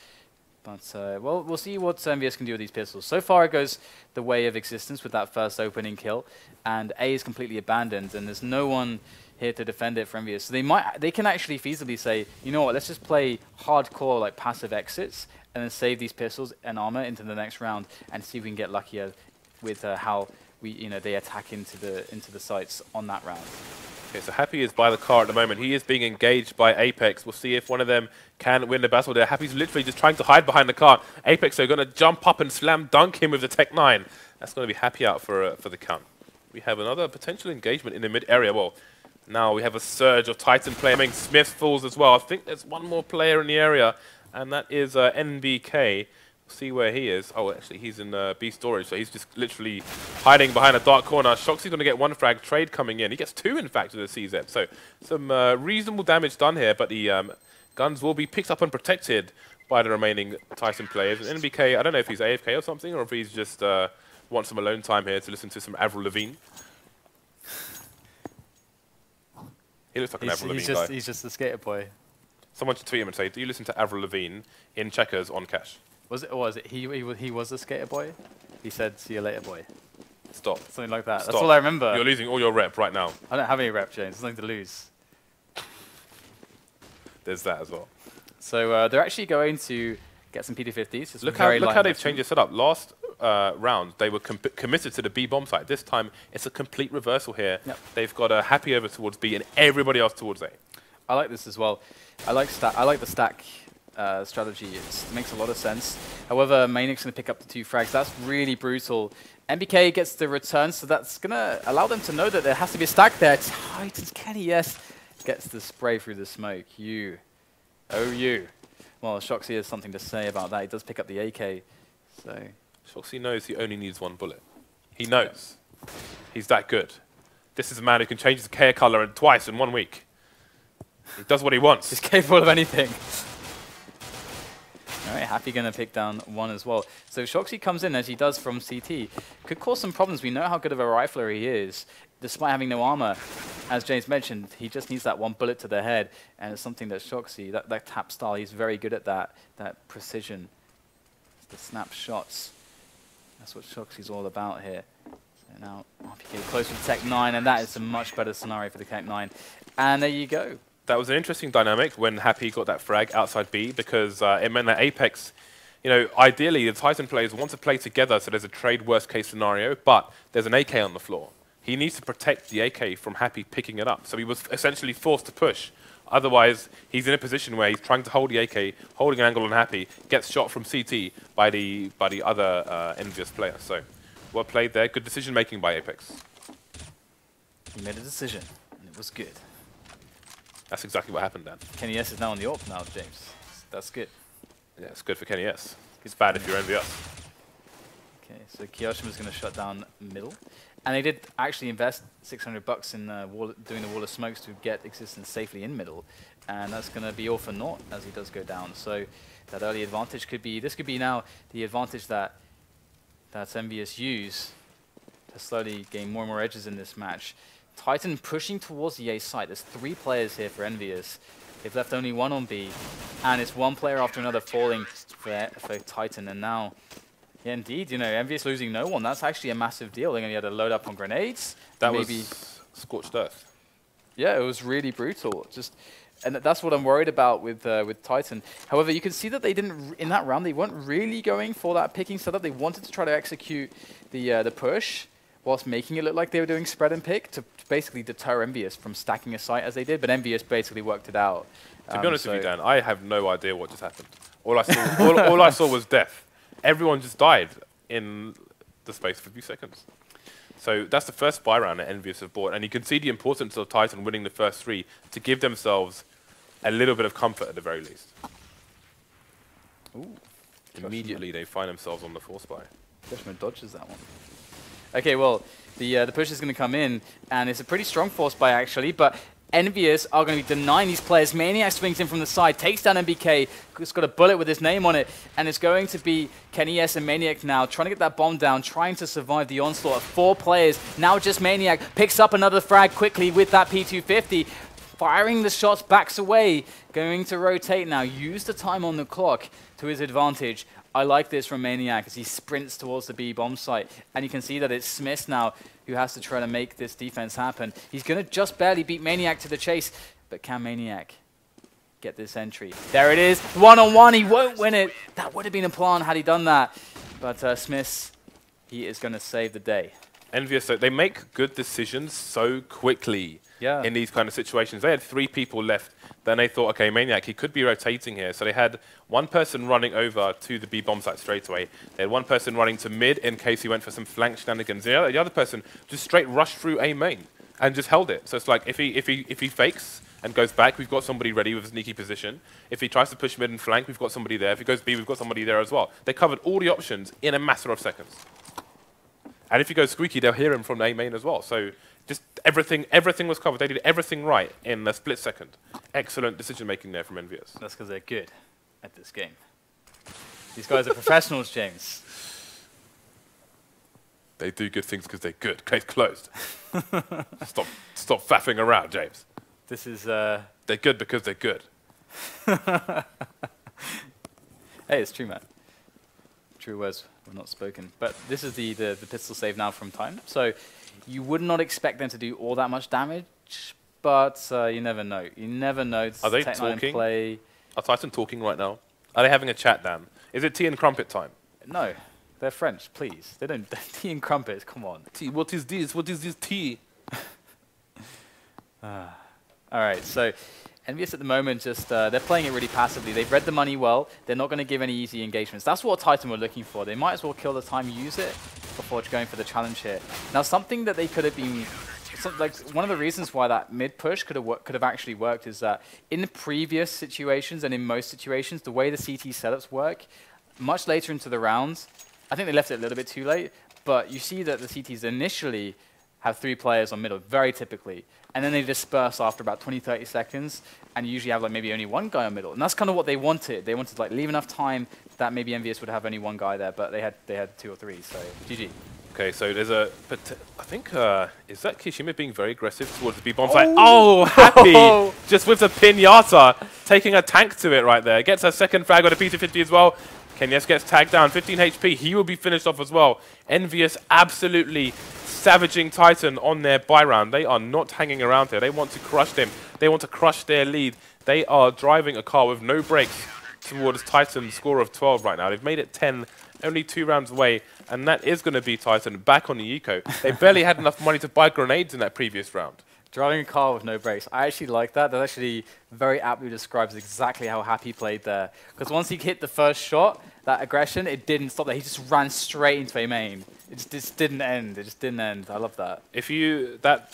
But, well, we'll see what EnVyUS can do with these pistols. So far, it goes the way of existence with that first opening kill, and A is completely abandoned, and there's no one here to defend it for EnVyUS. So they can actually feasibly say, you know what, let's just play hardcore, like, passive exits, and then save these pistols and armor into the next round, and see if we can get luckier with how they attack into the sites on that round. Okay, so Happy is by the car at the moment. He is being engaged by Apex. We'll see if one of them can win the battle there. Happy's literally just trying to hide behind the car. Apex are going to jump up and slam dunk him with the Tech 9. That's going to be Happy out for the count. We have another potential engagement in the mid area. Well, now we have a surge of Titan playing. Smith falls as well. I think there's one more player in the area, and that is NBK. See where he is. Oh, actually, he's in B storage, so he's just literally hiding behind a dark corner. shox is going to get one frag. Trade coming in. He gets two, in fact, with the CZ. So some reasonable damage done here, but the guns will be picked up and protected by the remaining Titan players. And NBK, I don't know if he's AFK or something, or if he's just wants some alone time here to listen to some Avril Lavigne. He looks like an Avril Lavigne guy. He's just a skater boy. Someone should tweet him and say, do you listen to Avril Lavigne in Checkers on Cash? Was it he was a skater boy? He said, "See you later, boy." Stop. Something like that. Stop. That's all I remember. You're losing all your rep right now. I don't have any rep, James. There's nothing to lose. There's that as well. So they're actually going to get some PD50s. Look how they've changed their setup. Last round, they were committed to the B bomb site. This time, it's a complete reversal here. Yep. They've got a Happy over towards B and everybody else towards A. I like this as well. I like the stack strategy. It makes a lot of sense. However, Maniac's going to pick up the 2 frags. That's really brutal. NBK gets the return, so that's going to allow them to know that there has to be a stack there. Titans, KennyS gets the spray through the smoke. You. Well, shox has something to say about that. He does pick up the AK. So shox knows he only needs 1 bullet. He knows. He's that good. This is a man who can change his hair color twice in 1 week. He does what he wants. He's capable of anything. All right, Happy going to pick down 1 as well. So shox comes in, as he does from CT. Could cause some problems. We know how good of a rifler he is, despite having no armor. As James mentioned, he just needs that 1 bullet to the head, and it's something that shox, that tap style, he's very good at that precision. The snap shots. That's what shox is all about here. So now RpK close with Tech 9, and that is a much better scenario for the Tech 9. And there you go. That was an interesting dynamic when Happy got that frag outside B, because it meant that Apex, ideally the Titan players want to play together, so there's a trade worst case scenario, but there's an AK on the floor. He needs to protect the AK from Happy picking it up, so he was essentially forced to push. Otherwise, he's in a position where he's trying to hold the AK, holding an angle on Happy, gets shot from CT by the other EnVyUS player. So, well played there. Good decision making by Apex. He made a decision, and it was good. That's exactly what happened, Dan. KennyS is now on the AWP now, James. That's good. Yeah, it's good for KennyS. It's bad if you're EnVyUS. Okay, so kioShiMa's going to shut down middle. And they did actually invest $600 in doing the wall of smokes to get existence safely in middle. And that's going to be all for naught as he does go down. So that early advantage could be, this could be now the advantage that EnVyUS use to slowly gain more and more edges in this match. Titan pushing towards the A site. There's 3 players here for EnVyUS. They've left only 1 on B. And it's 1 player after another falling for Titan. And now, yeah, indeed, EnVyUS losing no one. That's actually a massive deal. They're going to have to load up on grenades. That was scorched earth. Yeah, it was really brutal. And that's what I'm worried about with Titan. However, you can see that they didn't, in that round, they weren't really going for that picking setup. They wanted to try to execute the push, whilst making it look like they were doing spread and pick to basically deter EnVyUS from stacking a site as they did, but EnVyUS basically worked it out. To be honest with you, Dan, I have no idea what just happened. All I saw was death. Everyone just died in the space of a few seconds. So that's the first buy round that EnVyUS have bought, and you can see the importance of Titan winning the first 3 to give themselves a little bit of comfort at the very least. Ooh. Immediately they find themselves on the force buy. kioShiMa dodges that one. Okay, well, the push is going to come in, and it's a pretty strong force buy actually, but EnVyUS are going to be denying these players. Maniac swings in from the side, takes down NBK, who's got a bullet with his name on it, and it's going to be KennyS and Maniac now, trying to get that bomb down, trying to survive the onslaught of 4 players. Now just Maniac picks up another frag quickly with that P250, firing the shots, backs away, going to rotate now, use the time on the clock to his advantage. I like this from Maniac as he sprints towards the B bomb site, and you can see that it's SmithZz now who has to try to make this defense happen. He's going to just barely beat Maniac to the chase, but can Maniac get this entry? There it is, one-on-one, he won't win it. That would have been a plan had he done that, but SmithZz, he is going to save the day. EnVyUS, they make good decisions so quickly in these kind of situations. They had 3 people left. Then they thought, okay, Maniac, he could be rotating here. So they had one person running over to the B bomb site straight away. They had one person running to mid in case he went for some flank shenanigans. The other person just straight rushed through A main and just held it. So it's like if he fakes and goes back, we've got somebody ready with a sneaky position. If he tries to push mid and flank, we've got somebody there. If he goes B, we've got somebody there as well. They covered all the options in a matter of seconds. And if he goes squeaky, they'll hear him from A main as well. So just everything was covered. They did everything right in a split second. Excellent decision making there from EnVyUS. That's because they're good at this game. These guys are professionals, James. They do good things because they're good. Case closed. Stop faffing around, James. This is they're good because they're good. Hey, it's true, man. True words were not spoken. But this is the pistol save now from Titan. So you would not expect them to do all that much damage, but you never know. You never know. Are they talking? Are Titan talking right now? Are they having a chat, Dan? Is it tea and crumpet time? No. They're French, please. They don't tea and crumpets, come on. Tea, what is this? What is this tea? All right, so EnVyUS at the moment just, they're playing it really passively. They've read the money well. They're not going to give any easy engagements. That's what Titan were looking for. They might as well kill the time, use it before going for the challenge here. Now, something that they could have been, like one of the reasons why that mid push could have actually worked is that in the previous situations and in most situations, the way the CT setups work, much later into the rounds, I think they left it a little bit too late, but you see that the CTs initially have 3 players on middle, very typically, and then they disperse after about 20, 30 seconds, and you usually have like maybe only 1 guy on middle, and that's kind of what they wanted. They wanted to like leave enough time that maybe EnVyUS would have only 1 guy there, but they had 2 or 3, so GG. Okay, so there's I think, is that kioShiMa being very aggressive towards the B-bomb site? Oh, happy! Just with the pinata, taking a tank to it right there. Gets a second frag on a P250 as well. KennyS gets tagged down, 15 HP. He will be finished off as well. EnVyUS absolutely savaging Titan on their buy round. They are not hanging around here. They want to crush them. They want to crush their lead. They are driving a car with no brakes towards Titan's score of 12 right now. They've made it 10, only 2 rounds away, and that is going to be Titan back on the eco. They barely had enough money to buy grenades in that previous round. Driving a car with no brakes. I actually like that. That actually very aptly describes exactly how happy he played there. Because once he hit the first shot, that aggression, it didn't stop there. He just ran straight into a main. It just didn't end. It just didn't end. I love that. If you that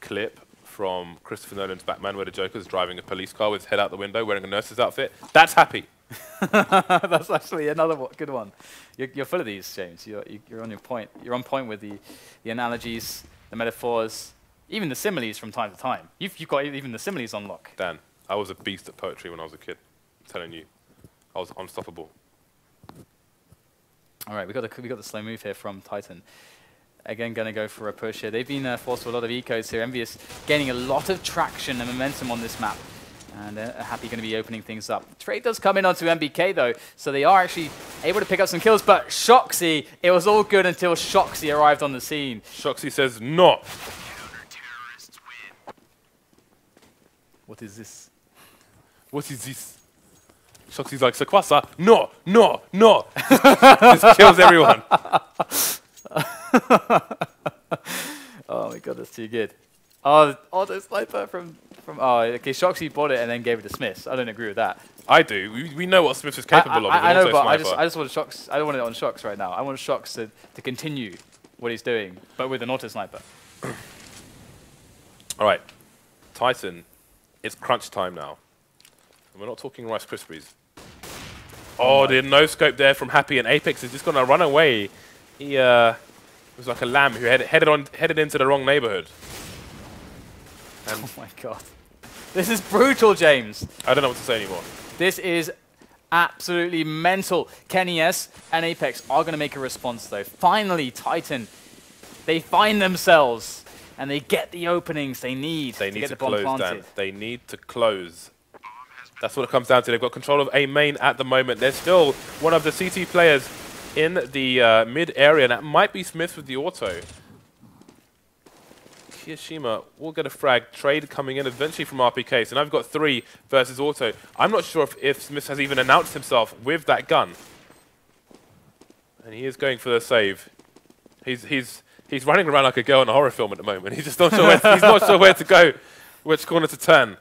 clip from Christopher Nolan's Batman where the Joker's driving a police car with his head out the window wearing a nurse's outfit, that's happy. That's actually another good one. You're full of these, James. You're on your point. You're on point with the analogies, the metaphors, even the similes from time to time. You've got even the similes on lock. Dan, I was a beast at poetry when I was a kid. I'm telling you, I was unstoppable. All right, we got the slow move here from Titan. Again, going to go for a push here. They've been forced to a lot of ecos here. EnVyUS gaining a lot of traction and momentum on this map. And happy going to be opening things up. Trade does come in onto NBK though, so they are actually able to pick up some kills, but shoxy, it was all good until shoxy arrived on the scene. shoxy says no. What is this? What is this? shoxy's like, c'est quoi ça? No, no, no. Just kills everyone. Oh my god, that's too good. Oh, auto sniper from okay, shoxy bought it and then gave it to SmithZz. I don't agree with that. I do. We know what SmithZz is capable of. I know, but I just want shox. I don't want it on shox right now. I want shox to continue what he's doing, but with an auto sniper. All right, Titan, it's crunch time now. And we're not talking Rice Krispies. Oh, the no-scope there from Happy, and Apex is just going to run away. He was like a lamb who headed into the wrong neighborhood. And oh my god. This is brutal, James. I don't know what to say anymore. This is absolutely mental. KennyS and Apex are going to make a response, though. Finally, Titan, they find themselves, and they get the openings they need to get the bomb planted. They need to close. That's what it comes down to. They've got control of A main at the moment. There's still one of the CT players in the mid area, and that might be SmithZz with the auto. kioShiMa will get a frag trade coming in eventually from RpK. So now we've got 3 versus auto. I'm not sure if SmithZz has even announced himself with that gun. And he is going for the save. He's running around like a girl in a horror film at the moment. He's just not sure he's not sure where to go, which corner to turn.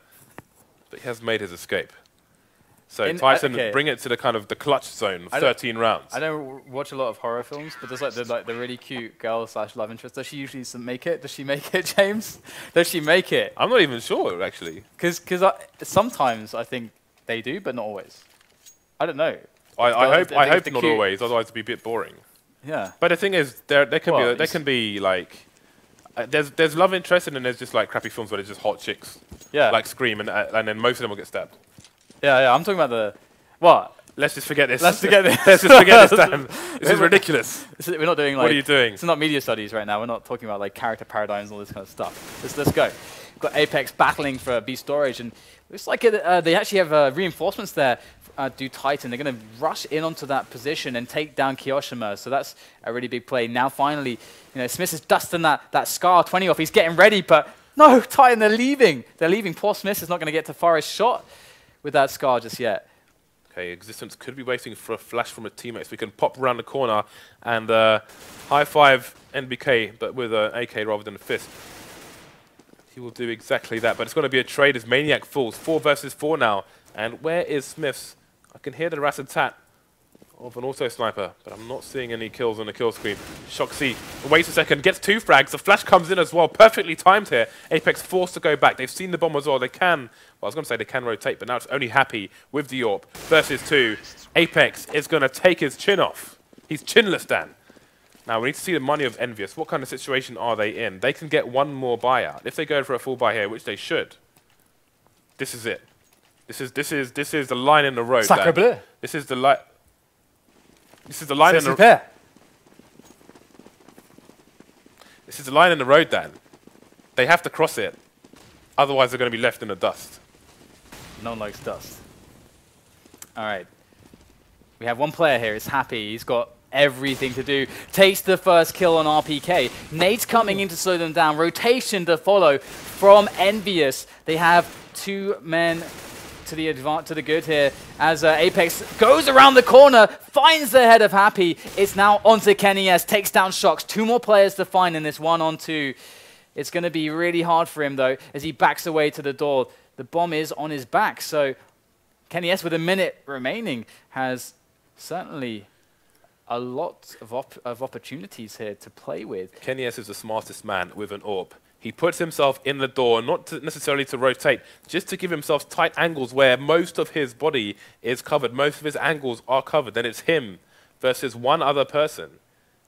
But he has made his escape. So Titan bring it to the kind of the clutch zone, 13 rounds. I don't watch a lot of horror films, but there's like the really cute girl / love interest. Does she usually make it? Does she make it, James? Does she make it? I'm not even sure, actually. Because sometimes I think they do, but not always. I don't know. I hope not always, otherwise it'd be a bit boring. Yeah. But the thing is, there can be like there's love interest, and then there's just like crappy films where there's just hot chicks, like scream, and then most of them will get stabbed. Yeah, I'm talking about the... What? Let's just forget this. Let's forget this. Let's just forget this, Dan. This is ridiculous. We're not doing like... What are you doing? It's not media studies right now. We're not talking about like character paradigms and all this kind of stuff. Let's go. We've got Apex battling for B storage, and looks like they actually have reinforcements there do Titan. They're going to rush in onto that position and take down kioShiMa, so that's a really big play. Now finally, SmithZz is dusting that Scar 20 off. He's getting ready, but no, Titan, they're leaving. They're leaving. Poor SmithZz is not going to get to Forest shot with that Scar just yet. Okay, Existence could be waiting for a flash from a teammate, so we can pop around the corner and high five NBK, but with an AK rather than a fist. He will do exactly that, but it's going to be a trade as Maniac falls. 4 versus 4 now. And where is SmithZz? I can hear the rat-a-tat of an auto sniper, but I'm not seeing any kills on the kill screen. shox waits a second, gets 2 frags. The flash comes in as well, perfectly timed here. Apex forced to go back. They've seen the bomb as well. They can, well, I was going to say they can rotate, but now it's only Happy with the AWP versus 2. Apex is going to take his chin off. He's chinless, Dan. Now we need to see the money of EnVyUS. What kind of situation are they in? They can get 1 more buyout if they go for a full buy here, which they should. This is it. This is the line in the road. Sacre bleu. This is the line. This is the line in the road. This is the line in the road, Dan. They have to cross it. Otherwise, they're going to be left in the dust. No one likes dust. All right. We have one player here. It's Happy. He's got everything to do. Takes the first kill on RpK. Nate's coming in to slow them down. Rotation to follow from EnVyUS. They have 2 men to the good here as Apex goes around the corner, finds the head of Happy. It's now onto KennyS, takes down shox. 2 more players to find in this 1-on-2. It's going to be really hard for him, though, as he backs away to the door. The bomb is on his back, so KennyS, with a minute remaining, has certainly a lot of opportunities here to play with. KennyS is the smartest man with an AWP. He puts himself in the door, not necessarily to rotate, just to give himself tight angles where most of his body is covered. Most of his angles are covered. Then it's him versus 1 other person,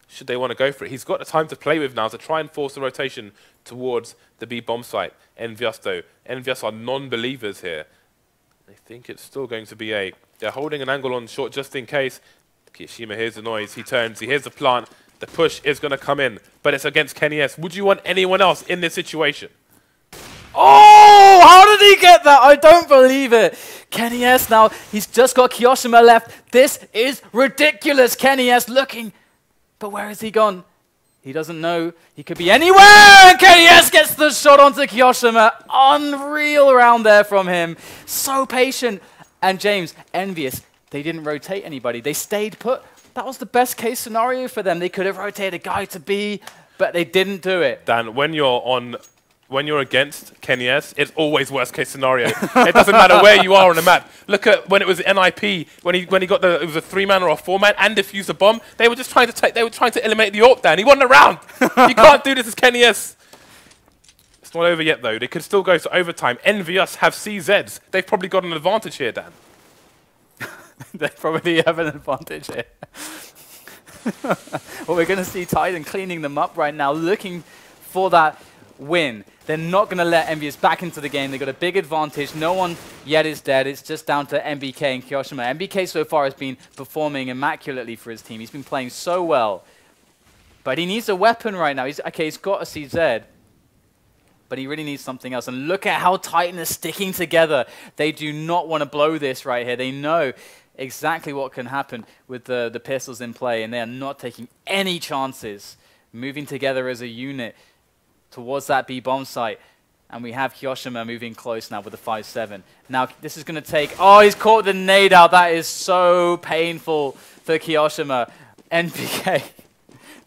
should they want to go for it. He's got the time to play with now to try and force the rotation towards the B bomb site. EnVyUS, though. EnVyUS are non-believers here. I think it's still going to be A. They're holding an angle on short just in case. kioShiMa hears the noise. He turns. He hears the plant. The push is going to come in, but it's against KennyS. Would you want anyone else in this situation? Oh, how did he get that? I don't believe it. KennyS now, he's just got kioShiMa left. This is ridiculous. KennyS looking, but where has he gone? He doesn't know. He could be anywhere, and KennyS gets the shot onto kioShiMa. Unreal round there from him. So patient. And James, EnVyUS, they didn't rotate anybody. They stayed put. That was the best case scenario for them. They could have rotated a guy to B, but they didn't do it. Dan, when you're against KennyS, it's always worst case scenario. It doesn't matter where you are on the map. Look at when it was NIP, when he got it was a 3-man or a 4-man and defused a bomb. They were just trying to eliminate the AWP, Dan. He won the round. You can't do this as KennyS. It's not over yet though. They could still go to overtime. EnVyUS have SmithZz. They've probably got an advantage here, Dan. They probably have an advantage here. Well, we're going to see Titan cleaning them up right now, looking for that win. They're not going to let EnVyUS back into the game. They've got a big advantage. No one yet is dead. It's just down to NBK and kioShiMa. NBK so far has been performing immaculately for his team. He's been playing so well. But he needs a weapon right now. He's got a SmithZz. But he really needs something else. And look at how Titan is sticking together. They do not want to blow this right here. They know exactly what can happen with the pistols in play. And they are not taking any chances. Moving together as a unit towards that B bomb site. And we have kioShiMa moving close now with the 5-7. Now this is going to take... Oh, he's caught the nade out. That is so painful for kioShiMa. NBK.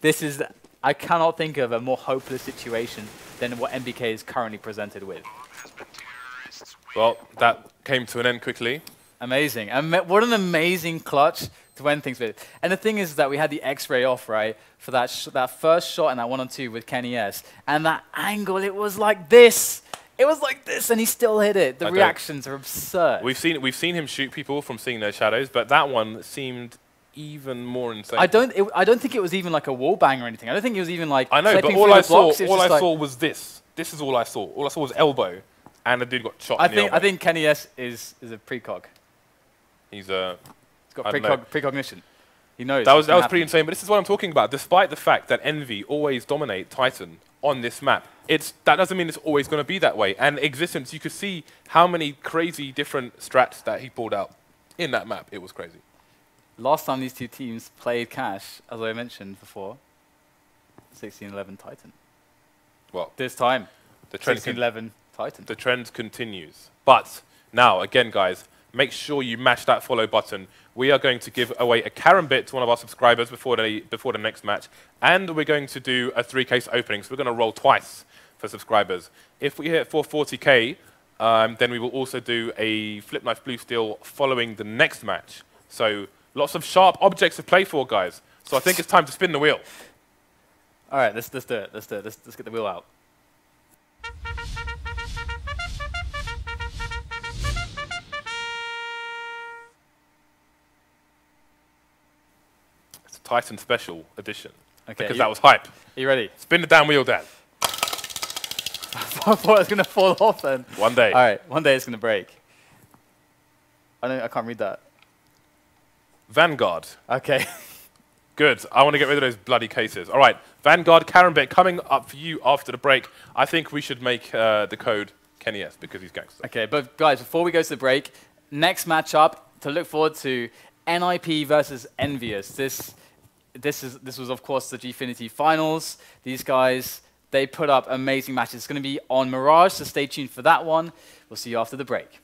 This is... I cannot think of a more hopeless situation than what NBK is currently presented with. Well, that came to an end quickly. Amazing. What an amazing clutch to end things with. And the thing is that we had the X-ray off, right, for that first shot and that 1-on-2 with KennyS. And that angle, it was like this. It was like this, and he still hit it. The reactions are absurd. We've seen him shoot people from seeing their shadows, but that one seemed even more insane. I don't think it was even like a wall bang or anything. I don't think it was even like... I know, but all I saw was this. This is all I saw. All I saw was elbow, and the dude got shot in the elbow. I think KennyS is a precog. He's got precognition. He knows. That was pretty insane, but this is what I'm talking about. Despite the fact that Envy always dominate Titan on this map, that doesn't mean it's always going to be that way. And Existence, you could see how many crazy different strats that he pulled out in that map. It was crazy. Last time these two teams played Cash, as I mentioned before, 16-11 Titan. Well, this time, the 16-11 Titan. The trend continues. But now, again, guys, make sure you mash that follow button. We are going to give away a Karambit to one of our subscribers before the next match, and we're going to do a 3-case opening. So we're going to roll twice for subscribers. If we hit 440k, then we will also do a Flip Knife Blue Steel following the next match. So lots of sharp objects to play for, guys. So I think it's time to spin the wheel. All right, let's do it. Let's get the wheel out. It's a Titan Special Edition. Okay, because that was hype. Are you ready? Spin the damn wheel, Dan. I thought it was going to fall off then. One day. All right, one day it's going to break. I can't read that. Vanguard. Okay. Good. I want to get rid of those bloody cases. All right. Vanguard, Karambit, coming up for you after the break. I think we should make the code KennyS because he's gangster. Okay, but guys, before we go to the break, next matchup to look forward to, NIP versus EnVyUS. This was, of course, the Gfinity Finals. These guys, they put up amazing matches. It's going to be on Mirage, so stay tuned for that one. We'll see you after the break.